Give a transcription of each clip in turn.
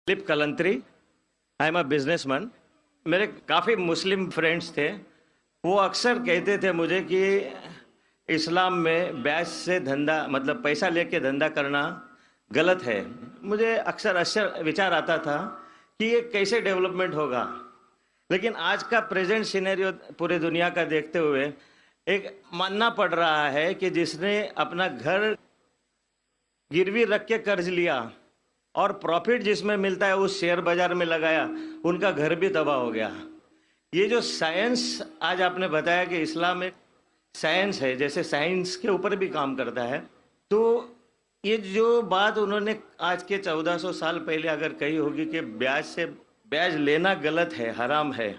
Lip Kalantri, I am a businessman. मेरे काफ़ी Muslim friends थे, वो अक्सर कहते थे मुझे कि इस्लाम में ब्याज से धंधा मतलब पैसा लेके धंधा करना गलत है। मुझे अक्सर विचार आता था कि ये कैसे डेवलपमेंट होगा, लेकिन आज का प्रेजेंट सिनेरियो पूरे दुनिया का देखते हुए एक मानना पड़ रहा है कि जिसने अपना घर गिरवी रख के कर्ज लिया और प्रॉफिट जिसमें मिलता है उस शेयर बाजार में लगाया, उनका घर भी तबाह हो गया। ये जो साइंस आज आपने बताया कि इस्लाम एक साइंस है, जैसे साइंस के ऊपर भी काम करता है, तो ये जो बात उन्होंने आज के 1400 साल पहले अगर कही होगी कि ब्याज लेना गलत है, हराम है,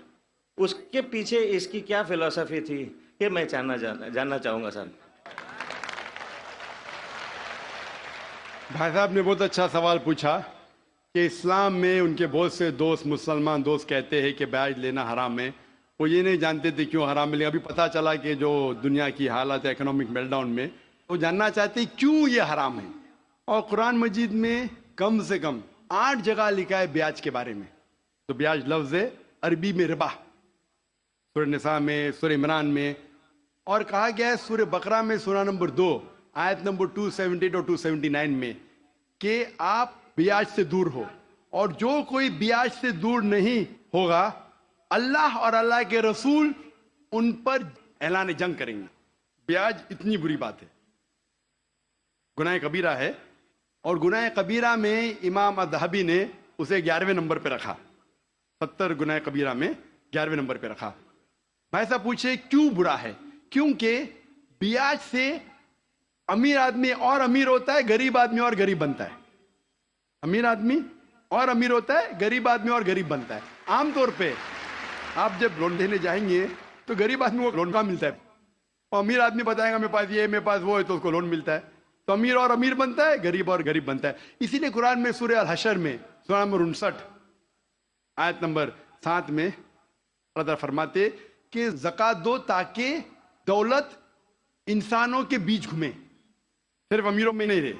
उसके पीछे इसकी क्या फिलॉसफी थी, ये मैं जानना चाहूँगा सर। भाई साहब ने बहुत अच्छा सवाल पूछा कि इस्लाम में उनके बहुत से दोस्त, मुसलमान दोस्त कहते हैं कि ब्याज लेना हराम है। वो ये नहीं जानते थे क्यों हराम है, लेकिन अभी पता चला कि जो दुनिया की हालत है इकोनॉमिक मेल्टडाउन में, वो जानना चाहते हैं क्यों ये हराम है। और कुरान मजीद में कम से कम 8 जगह लिखा है ब्याज के बारे में। तो ब्याज लफ्ज़ है अरबी में रिबा, सूरह निसा में, सूरह इमरान में, और कहा गया है सूरह बकरा में सूरह नंबर 2 आयत नंबर 278 और 279 में कि आप ब्याज से दूर हो, और जो कोई ब्याज से दूर नहीं होगा अल्लाह और अल्लाह के रसूल उन पर ऐलान जंग करेंगे। ब्याज इतनी बुरी बात है, गुनाह कबीरा है, और गुनाह कबीरा में इमाम अज़हबी ने उसे 11वें नंबर पे रखा। 70 गुनाह कबीरा में 11वें नंबर पे रखा। भाई साहब पूछे क्यों बुरा है? क्योंकि ब्याज से अमीर आदमी और अमीर होता है, गरीब आदमी और गरीब बनता है। अमीर आदमी और अमीर होता है, गरीब आदमी और गरीब बनता है। आमतौर पे आप जब लोन लेने जाएंगे तो गरीब आदमी को लोन का मिलता है, और अमीर आदमी बताएगा मेरे पास ये, मेरे पास वो है, तो उसको लोन मिलता है। तो अमीर और अमीर बनता है, गरीब और गरीब बनता है। इसीलिए कुरान में सूरह अल हशर में सूरह नंबर 59 आयत नंबर 7 में अल्लाह फरमाते कि ज़कात दो ताकि दौलत इंसानों के बीच घूमे, सिर्फ अमीरों में नहीं रहे।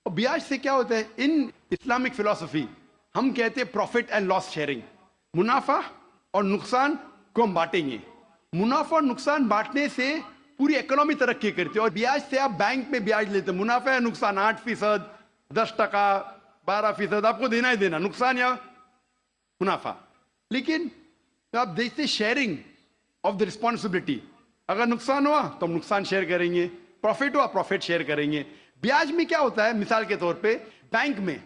और ब्याज से क्या होता है? इन इस्लामिक फिलॉसफी हम कहते हैं प्रॉफिट एंड लॉस शेयरिंग, मुनाफा और नुकसान को हम बांटेंगे। मुनाफा और नुकसान बांटने से पूरी इकोनॉमी तरक्की करती है। और ब्याज से आप बैंक में ब्याज लेते हैं, मुनाफा या नुकसान 8%, 10%, 12% आपको देना ही देना, नुकसान या मुनाफा। लेकिन आप देखते शेयरिंग ऑफ द रिस्पॉन्सिबिलिटी, अगर नुकसान हुआ तो हम नुकसान शेयर करेंगे, प्रॉफिट हुआ प्रॉफिट शेयर करेंगे। ब्याज में क्या होता है? मिसाल के तौर पे बैंक में,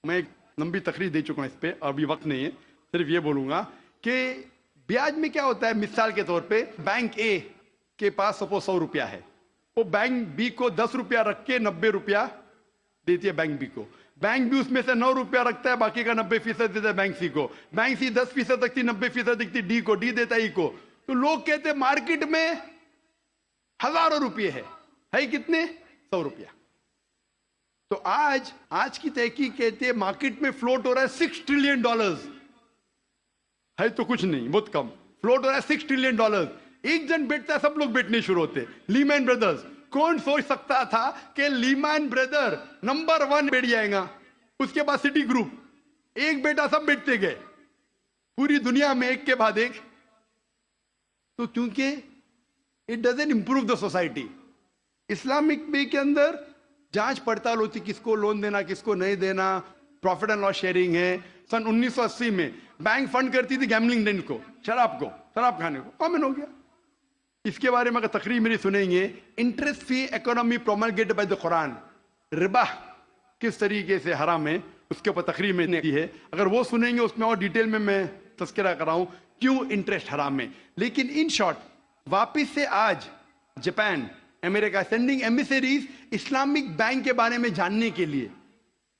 मैं एक लंबी तकरीर दे चुका हूं इस पे, अभी वक्त नहीं है, सिर्फ ये बोलूंगा कि ब्याज में क्या होता है। मिसाल के तौर पे बैंक ए के पास सपोज 100 रुपया है, वो बैंक बी को 10 रुपया रख के 90 रुपया देती है बैंक बी को। बैंक बी उसमें से 9 रुपया रखता है, बाकी का 90% देता है बैंक सी को। बैंक सी 10% रखती, 90% देती डी को, डी देता ई को। तो लोग कहते हैं मार्केट में हजारों रुपये है कितने? 100 रुपया। तो आज की तहकीक कहते हैं मार्केट में फ्लोट हो रहा है $6 ट्रिलियन, है तो कुछ नहीं, बहुत कम फ्लोट हो रहा है $6 ट्रिलियन। एक जन बेचता है, सब लोग बेचने शुरू होते। लीमैन ब्रदर्स, कौन सोच सकता था कि लीमैन ब्रदर नंबर 1 बैठ जाएगा? उसके बाद सिटी ग्रुप, एक बेटा, सब बेचते गए पूरी दुनिया में एक के बाद एक। तो क्योंकि it doesn't improve the society. Islamic way के अंदर जांच पड़ताल होती, किसको लोन देना किसको नहीं देना, प्रॉफिट एंड लॉस शेयरिंग है। सन 1980 में बैंक फंड करती थी गैम्बलिंग डेन को, शराब खाने को, कॉमन हो गया। इसके बारे में अगर तकरीर मेरी सुनेंगे, interest free economy promulgated by the Quran, रिबा किस तरीके से हराम है, उसके ऊपर तकरीर मैंने की है। अगर वो सुनेंगे उसमें और डिटेल में मैं तस्करा कर रहा हूं क्यों इंटरेस्ट हराम है। लेकिन इन शॉर्ट, वापिस से आज Japan, America sending ambassadors Islamic bank के बारे में जानने के लिए।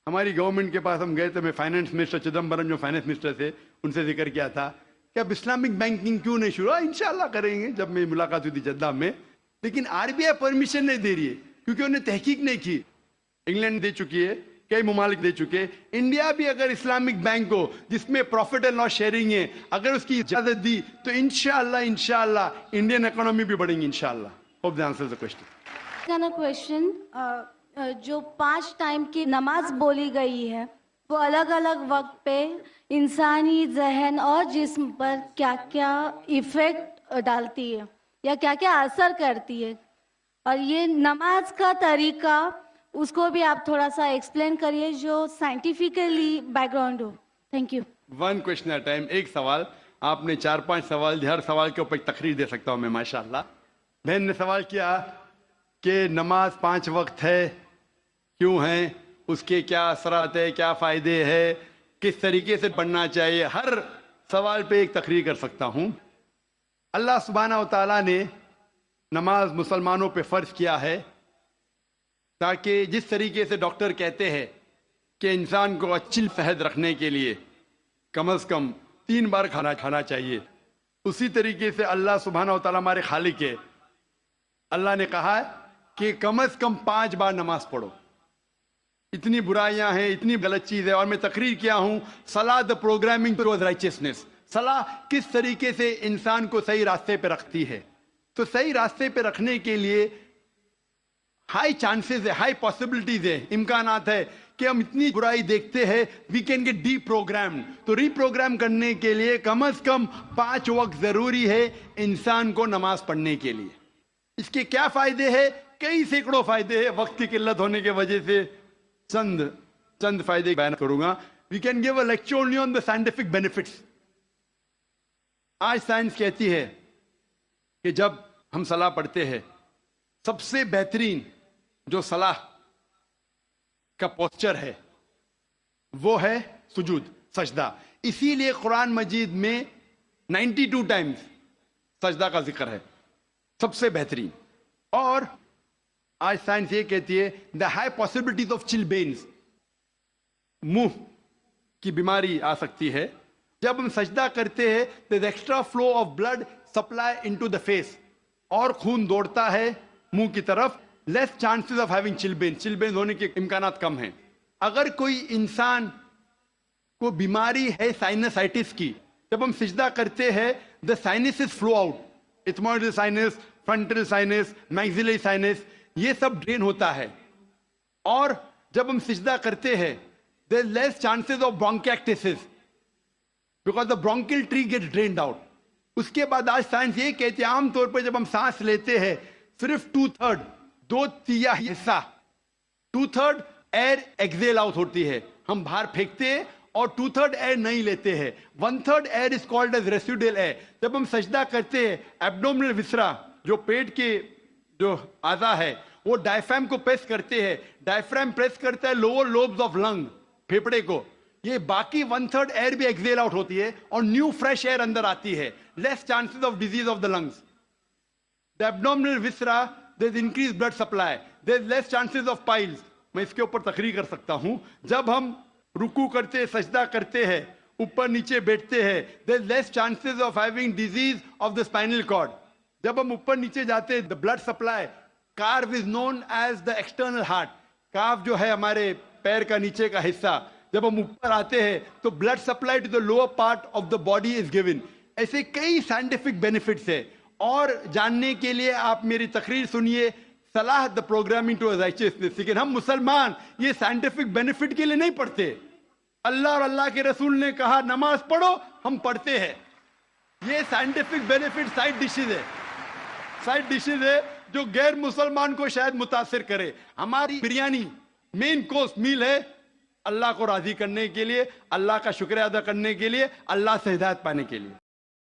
हमारी गवर्नमेंट के पास हम गए थे, मैं फाइनेंस मिनिस्टर चिदम्बरम जो फाइनेंस मिनिस्टर थे उनसे जिक्र किया था कि अब इस्लामिक बैंकिंग क्यों नहीं शुरू? इंशाल्लाह करेंगे, जब मेरी मुलाकात हुई थी जद्दा में। लेकिन आरबीआई परमिशन नहीं दे रही है क्योंकि उन्हें तहकीक नहीं की। इंग्लैंड दे चुकी है, कई ममालिक दे चुके। इंडिया भी अगर इस्लामिक बैंक हो जिसमें प्रॉफिट एंड लॉस शेयरिंग है, अगर उसकी इजाजत दी तो इंशाल्लाह इंडियन इकोनॉमी भी बढ़ेगी इंशाल्लाह। Hope that answers the question. Question, जो 5 टाइम की नमाज बोली गई है وہ الگ الگ وقت پہ انسانی ذہن اور جسم پر کیا کیا ایفیکٹ ڈالتی ہے یا کیا کیا اثر کرتی ہے، اور یہ نماز کا طریقہ اس کو بھی آپ تھوڑا سا ایکسپلین کریے جو سائنٹیفکلی بیک گراؤنڈ ہو. Thank you. One question at time. ایک سوال. آپ نے 4-5 سوال دیے، ہر سوال کے اوپر ایک تقریر دے سکتا ہوں میں ماشاءاللہ. بہن نے سوال کیا کہ نماز 5 وقت ہے، کیوں ہیں، اس کے کیا اثرات ہے، کیا فائدے ہیں، کس طریقے سے پڑھنا چاہیے. ہر سوال پہ ایک تقریر کر سکتا ہوں. اللہ سبحانہ و تعالیٰ نے نماز مسلمانوں پہ فرض کیا ہے تاکہ جس طریقے سے ڈاکٹر کہتے ہیں کہ انسان کو اچھی صحت رکھنے کے لیے کم از کم 3 بار کھانا چاہیے، اسی طریقے سے اللہ سبحانہ و تعالیٰ ہمارے خالق ہے. اللہ نے کہا ہے کہ کم از کم 5 بار نماز پڑھو. اتنی برائیاں ہیں، اتنی غلط چیز ہے. اور میں تقریر کیا ہوں صلاح دا پروگرامنگ ٹوورڈ رائچسنس. صلاح کس طریقے سے انسان کو صحیح راستے پہ رکھتی ہے. تو صحیح راستے پہ رکھنے کے لیے ہائی چانسز ہے، ہائی پاسبلٹیز ہے، امکانات ہے کہ ہم اتنی برائی دیکھتے ہیں we can get deprogram. تو ری پروگرام کرنے کے لیے کم از کم 5 وقت ضروری ہے انسان کو نماز پڑھنے کے لیے. اس کے کیا فائدے ہیں؟ کئی سینکڑوں فائدے ہیں. وقت کی قلت ہونے کی وجہ سے چند فائدے بیان کروں گا. We can give a lecture only on the scientific benefits. آج سائنس کہتی ہے کہ جب ہم صلاح پڑھتے ہیں سب سے بہترین جو صلاح کا پوسچر ہے وہ ہے سجود، سجدہ. اسی لیے قرآن مجید میں 92 ٹائمز سجدہ کا ذکر ہے، سب سے بہترین. اور آج سائنس یہ کہتی ہے دا ہائی پاسبلٹیز آف چلبینز، منہ کی بیماری آ سکتی ہے. جب ہم سجدہ کرتے ہیں there is extra flow of blood supply into the face، اور خون دوڑتا ہے منہ کی طرف. لیس چانسز آف ہیونگ چلبینز ہونے کے امکانات کم ہیں. اگر کوئی انسان کو بیماری ہے سائنسائٹس کی، جب ہم سجدہ کرتے ہیں the sinuses flow out، ethmoidal sinus، frontal sinus، maxillary sinus، یہ سب ڈرین ہوتا ہے. اور جب ہم سجدہ کرتے ہیں there is less chances of bronchiectasis because the bronchial tree gets drained out. اس کے بعد آج سائنس یہ کہتے ہیں عام طور پر جب ہم سانس لیتے ہیں صرف 2/3 2/3 حصہ 2/3 ایئر ایکزیل آؤٹ ہوتی ہے، ہم باہر پھینکتے ہیں، اور 2/3 ایئر نہیں لیتے ہیں. 1/3 air is called as residual air. جب ہم سجدہ کرتے ہیں ایبڈومنل وسرا جو پیٹ کے جو اعضاء ہے وہ ڈائفرام کو پریس کرتے ہیں، ڈائفرام پریس کرتا ہے لوور لوبز آف لنگ، پھیپڑے کو. یہ باقی 1/3 ایئر بھی ایکزیل آؤٹ ہوتی ہے اور نیو فریش ایئر اندر آتی ہے. Less chances of disease of the lungs. The abdominal viscera there is increased blood supply, there is less chances of piles. میں اس کے اوپر تقریر کر سکتا ہوں. جب ہم رکوع کرتے ہیں، سجدہ کرتے ہیں، اوپر نیچے بیٹھتے ہیں there is less chances of having disease of the spinal cord. جب ہم اوپر نیچے جاتے ہیں the blood supply calf is known as the external heart. calf جو ہے ہمارے پیر کا نیچے کا حصہ، جب ہم اوپر آتے ہیں تو blood supply to the lower part of the body is given. ایسے کئی سائنٹیفک بینیفٹس ہیں. اور جاننے کے لیے آپ میری تقریر سنیے صلاح دا پروگرامنگ ٹو رائچسنس. لیکن ہم مسلمان یہ سائنٹیفک بینیفٹ کے لیے نہیں پڑھتے. اللہ اور اللہ کے رسول نے کہا نماز پڑھو، ہم پڑھتے ہیں. یہ سائنٹیفک بینیفٹ سائڈ ڈشز ہے جو غیر مسلمان کو شاید متاثر کرے. ہماری بریانی مین کورس میل ہے اللہ کو راضی کرنے کے لیے، اللہ کا شکریہ ادا کرنے کے لیے، اللہ سے ہدایت پانے کے لیے.